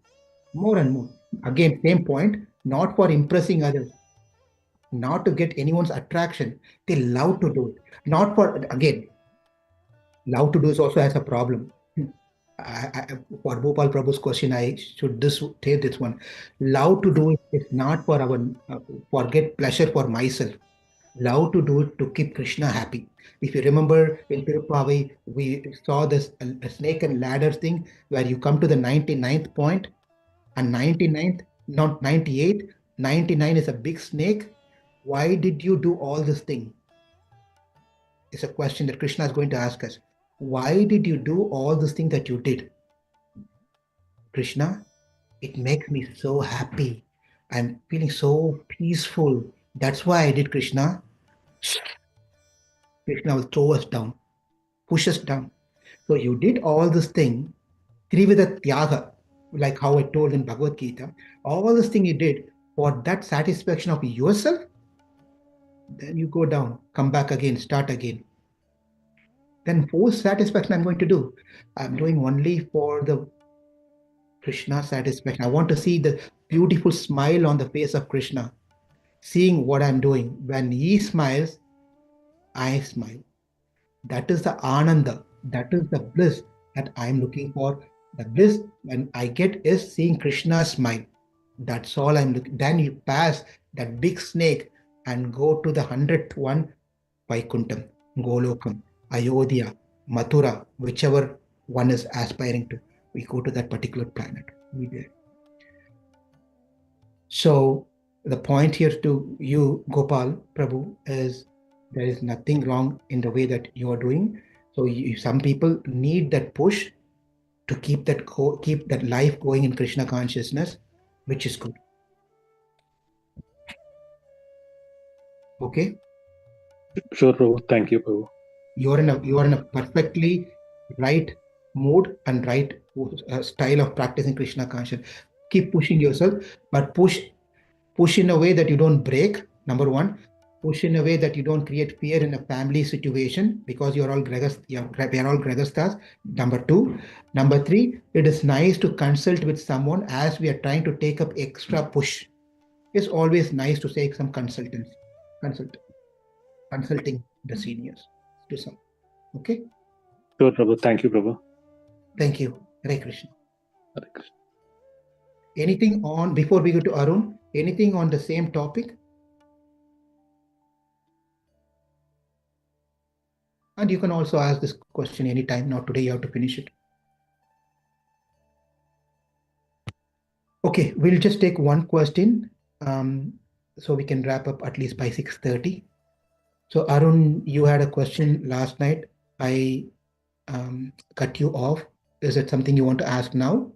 more and more. Again, same point, not for impressing others, not to get anyone's attraction. They love to do it. Not for, again, love to do is also has a problem. For Bhopal Prabhu's question, I should take this one. Love to do it is not for our for get pleasure for myself. Love to do it to keep Krishna happy. If you remember in Tirupavai, we saw this a snake and ladder thing where you come to the 99th point and 99th, not 98, 99 is a big snake. Why did you do all this thing? It's a question that Krishna is going to ask us. Why did you do all this thing that you did? Krishna, it makes me so happy. I'm feeling so peaceful. That's why I did, Krishna. Krishna will throw us down, push us down. So you did all this thing, Trivida Tyaga, like how I told in Bhagavad Gita, all this thing you did for that satisfaction of yourself, then you go down, come back again, start again. Then force satisfaction I'm going to do. I'm doing only for the Krishna satisfaction. I want to see the beautiful smile on the face of Krishna, seeing what I'm doing. When he smiles, I smile. That is the ananda, that is the bliss that I'm looking for. The bliss when I get is seeing Krishna smile. That's all I'm looking. Then you pass that big snake and go to the 100th one, Vaikuntham, Golokam, Ayodhya, Mathura, whichever one is aspiring to. We go to that particular planet. We there. So the point here to you, Gopal Prabhu, is there is nothing wrong in the way that you are doing. So some people need that push to keep that life going in Krishna consciousness, which is good. Okay, Sure, Prabhu. Thank you, Prabhu. you are in a perfectly right mood and right style of practicing Krishna consciousness. Keep pushing yourself, but push in a way that you don't break. Number one, push in a way that you don't create fear in a family situation because we are all Grihasthas. Number two. Number three, it is nice to consult with someone as we are trying to take up extra push. It's always nice to take some consulting the seniors to some. Okay? Sure, Prabhu. Thank you, Prabhu. Thank you. Hare Krishna. Hare Krishna. Anything on, before we go to Arun, anything on the same topic? And you can also ask this question anytime, not today, you have to finish it. Okay, we'll just take one question so we can wrap up at least by 6:30. So Arun, you had a question last night. I cut you off. Is it something you want to ask now?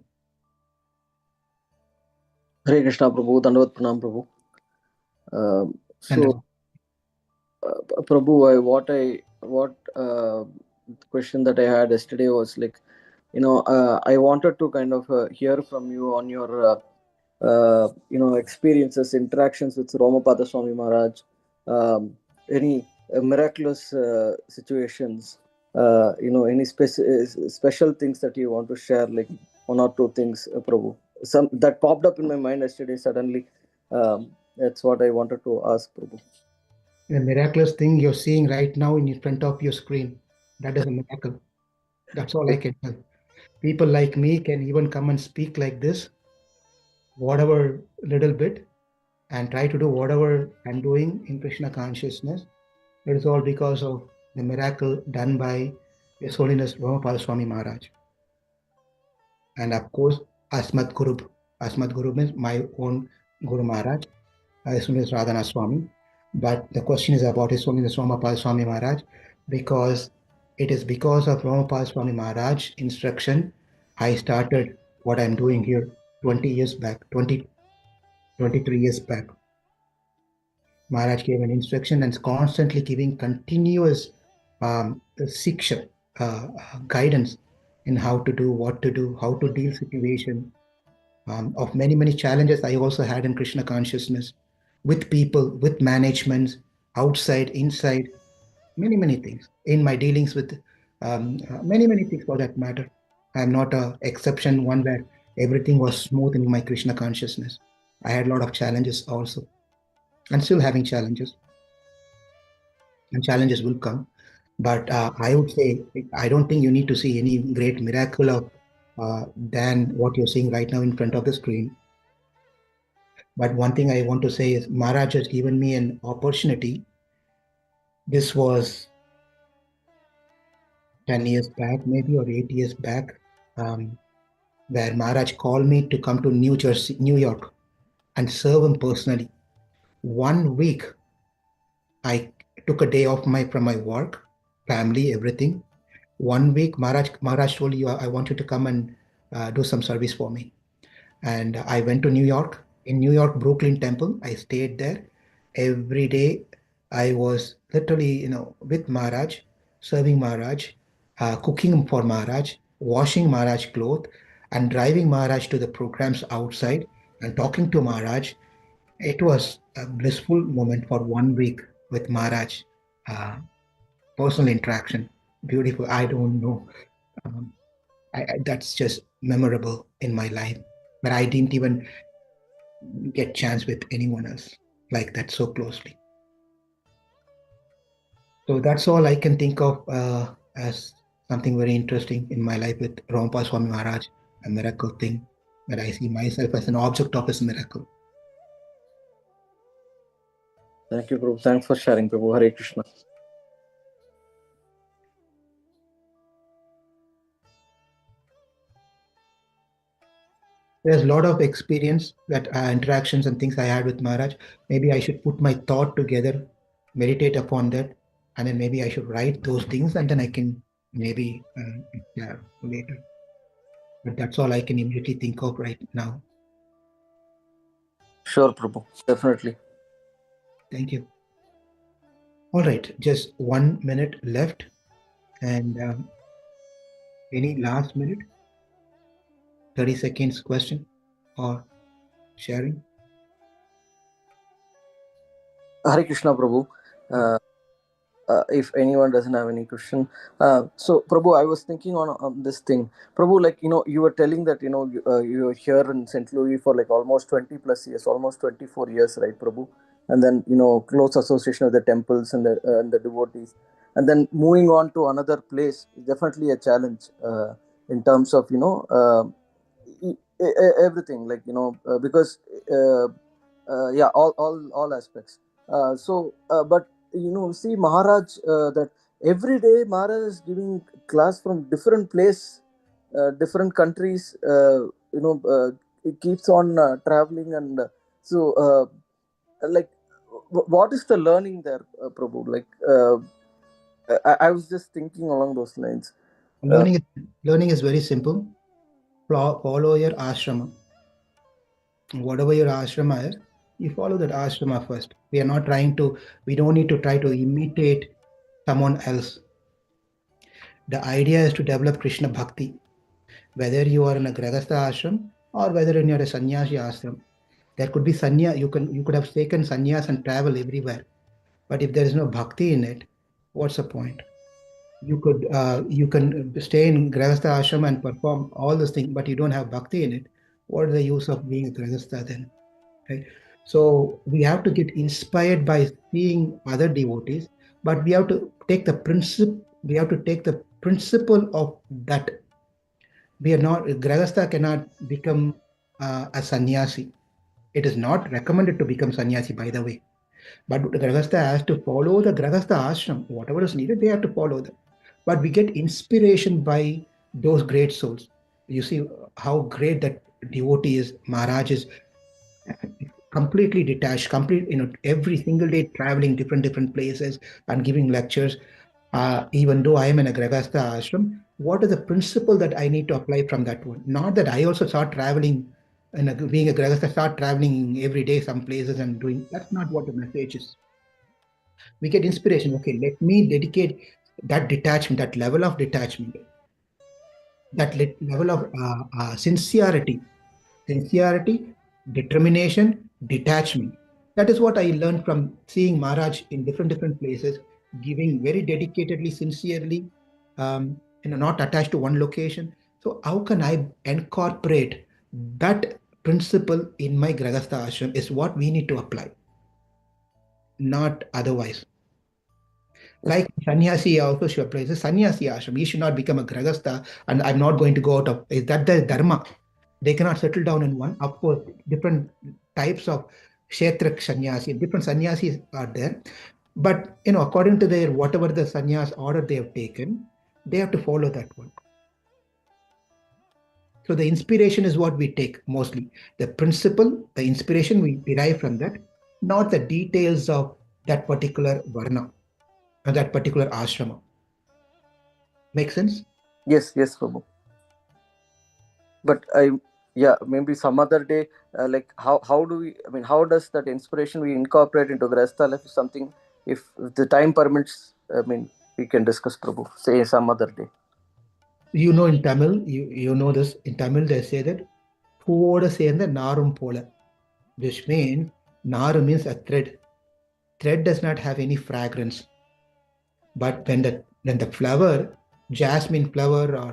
Hare Krishna Prabhu, Dandavat Pranam Prabhu. So, Prabhu, what question that I had yesterday was like, I wanted to kind of hear from you on your experiences, interactions with Romapada Swami Maharaj, any miraculous situations, any special things that you want to share, like one or two things, Prabhu. Some that popped up in my mind yesterday suddenly. That's what I wanted to ask, Prabhu. The miraculous thing you're seeing right now in front of your screen, that is a miracle. That's all I can tell. People like me can even come and speak like this, whatever little bit, and try to do whatever I'm doing in Krishna consciousness. It is all because of the miracle done by His Holiness Romapada Swami Maharaj. And of course, Asmat Guru. Asmat Guru means my own Guru Maharaj, His Holiness Radhana Swami. But the question is about His Holiness Romapada Swami Maharaj, because it is because of Romapada Swami Maharaj instruction I started what I'm doing here 20 years back, 23 years back. Maharaj gave an instruction and is constantly giving continuous siksha, guidance in how to do, what to do, how to deal situation. Of many, many challenges I also had in Krishna consciousness with people, with managements, outside, inside, many, many things in my dealings with many, many things for that matter. I'm not a exception, one where everything was smooth in my Krishna consciousness. I had a lot of challenges also, and still having challenges, and challenges will come. But I would say, I don't think you need to see any great miracle of than what you're seeing right now in front of the screen. But one thing I want to say is Maharaj has given me an opportunity. This was 10 years back, maybe, or 8 years back, where Maharaj called me to come to New York, and serve him personally. 1 week, I took a day off from my work, family, everything. 1 week, Maharaj told you, I want you to come and do some service for me. And I went to New York. In New York, Brooklyn Temple, I stayed there. Every day, I was literally, with Maharaj, serving Maharaj, cooking for Maharaj, washing Maharaj clothes, and driving Maharaj to the programs outside and talking to Maharaj. It was a blissful moment for 1 week with Maharaj. Personal interaction, beautiful. I don't know. Um, that's just memorable in my life. But I didn't even get chance with anyone else like that so closely. So that's all I can think of as something very interesting in my life with Rompa Swami Maharaj, a miracle thing that I see myself as an object of his miracle. Thank you, Prabhu. Thanks for sharing, Prabhu. Hare Krishna. There's a lot of experience that interactions and things I had with Maharaj. Maybe I should put my thought together, meditate upon that, and then maybe I should write those things, and then I can maybe share later. But that's all I can immediately think of right now. Sure, Prabhu. Definitely. Thank you. All right, just 1 minute left. And any last minute, 30 seconds question or sharing? Hare Krishna, Prabhu. If anyone doesn't have any question, so Prabhu, I was thinking on this thing, Prabhu. Like you were telling that you were here in St. Louis for like almost 20 plus years, almost 24 years, right, Prabhu? And then close association with the temples and the devotees, and then moving on to another place is definitely a challenge in terms of everything, like because yeah, all aspects. But see Maharaj, that every day Maharaj is giving class from different place, different countries. It keeps on traveling, and like, what is the learning there, Prabhu? Like, I was just thinking along those lines. Learning is very simple. Follow your ashrama. Whatever your ashrama is, you follow that ashrama first. We are not trying to, we don't need to try to imitate someone else. The idea is to develop Krishna Bhakti, whether you are in a Grihastha ashram or whether in your a sannyasi ashram. There could be you could have taken sannyas and travel everywhere. But if there is no bhakti in it, what's the point? You can stay in Grihastha ashram and perform all those things, but you don't have bhakti in it. What is the use of being a Grihastha then? Right? So we have to get inspired by seeing other devotees, but we have to take the principle. We have to take the principle of that. We are not Grihastha cannot become a sannyasi. It is not recommended to become sannyasi, by the way. But the Grihastha has to follow the Grihastha ashram. Whatever is needed, they have to follow that. But we get inspiration by those great souls. You see how great that devotee is. Maharaj is completely detached, every single day traveling different places and giving lectures. Even though I am in a Grihastha ashram, what is the principle that I need to apply from that one? Not that I also start traveling, being a Grihastha, start traveling every day some places and doing. That's not what the message is. We get inspiration. Okay, let me dedicate that detachment, that level of detachment, level of sincerity, determination, detachment. That is what I learned from seeing Maharaj in different places, giving very dedicatedly, sincerely, not attached to one location. So how can I incorporate that principle in my Grihastha ashram is what we need to apply, not otherwise. Like sannyasi also should apply. The sannyasi ashram, he should not become a Grihastha and I'm not going to go out of, is that the dharma? They cannot settle down in one. Of course, different types of kshetra sannyasi, different sannyasis are there. But according to their whatever the sannyas order they have taken, they have to follow that one. So the inspiration is what we take mostly. The principle, the inspiration we derive from that, not the details of that particular varna or that particular ashrama. Make sense? Yes, Prabhu. But maybe some other day, like how do we? I mean, how does that inspiration we incorporate into Grihastha life? Something, if the time permits, I mean, we can discuss, Prabhu. Say some other day. In Tamil, you know this. In Tamil, they say that பூவோட சேர்ந்த நாரும் போல, which means naru means a thread. Thread does not have any fragrance. But when the flower, jasmine flower or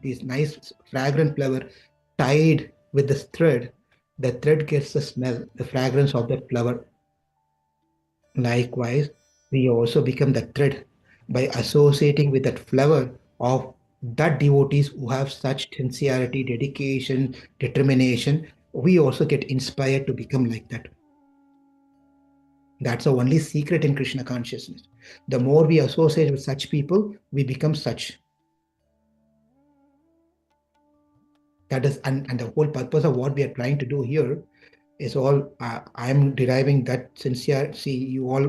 this nice fragrant flower tied with this thread, the thread gets the smell, the fragrance of that flower. Likewise, we also become the thread by associating with that flower of that devotees who have such sincerity, dedication, determination. We also get inspired to become like that. That's the only secret in Krishna consciousness. The more we associate with such people, we become such. That is, and the whole purpose of what we are trying to do here is all, I'm deriving that sincere. See, you all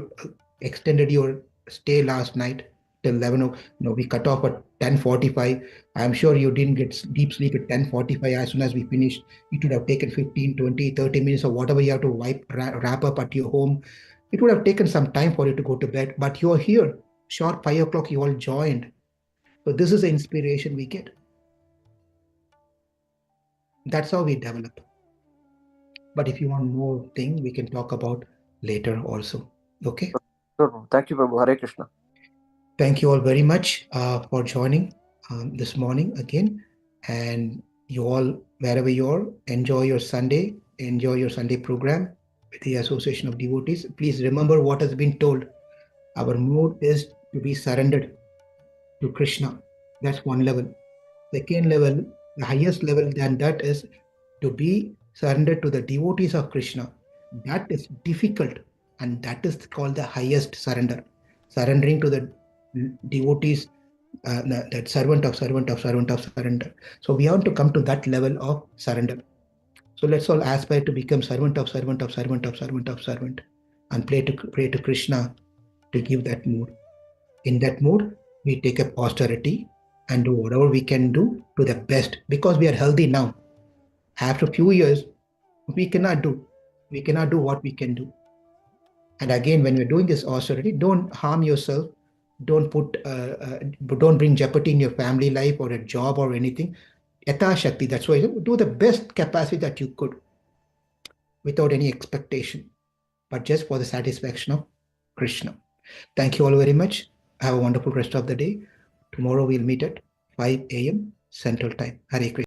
extended your stay last night till 11. No, we cut off at 10:45. I'm sure you didn't get deep sleep at 10:45. As soon as we finished, it would have taken 15, 20, 30 minutes or whatever you have to wrap up at your home. It would have taken some time for you to go to bed, but you're here. Sharp 5 o'clock, you all joined. So this is the inspiration we get. That's how we develop. But if you want more thing, we can talk about later also. Okay? Sure. Thank you, Prabhu. Hare Krishna. Thank you all very much for joining this morning again. And you all, wherever you are, enjoy your Sunday program with the Association of Devotees. Please remember what has been told. Our mood is to be surrendered to Krishna. That's one level. Second level, the highest level than that is to be surrendered to the devotees of Krishna. That is difficult, and that is called the highest surrender. Surrendering to the devotees, that servant of surrender. So we want to come to that level of surrender. So let's all aspire to become servant of servant, and pray to Krishna to give that mood. In that mood, we take up austerity and do whatever we can do to the best, because we are healthy now. After a few years, we cannot do what we can do. And again, when we're doing this austerity, don't harm yourself. Don't don't bring jeopardy in your family life or a job or anything. Yatha Shakti, that's why do the best capacity that you could without any expectation, but just for the satisfaction of Krishna. Thank you all very much. Have a wonderful rest of the day. Tomorrow we'll meet at 5 a.m. Central Time. Hare Krishna.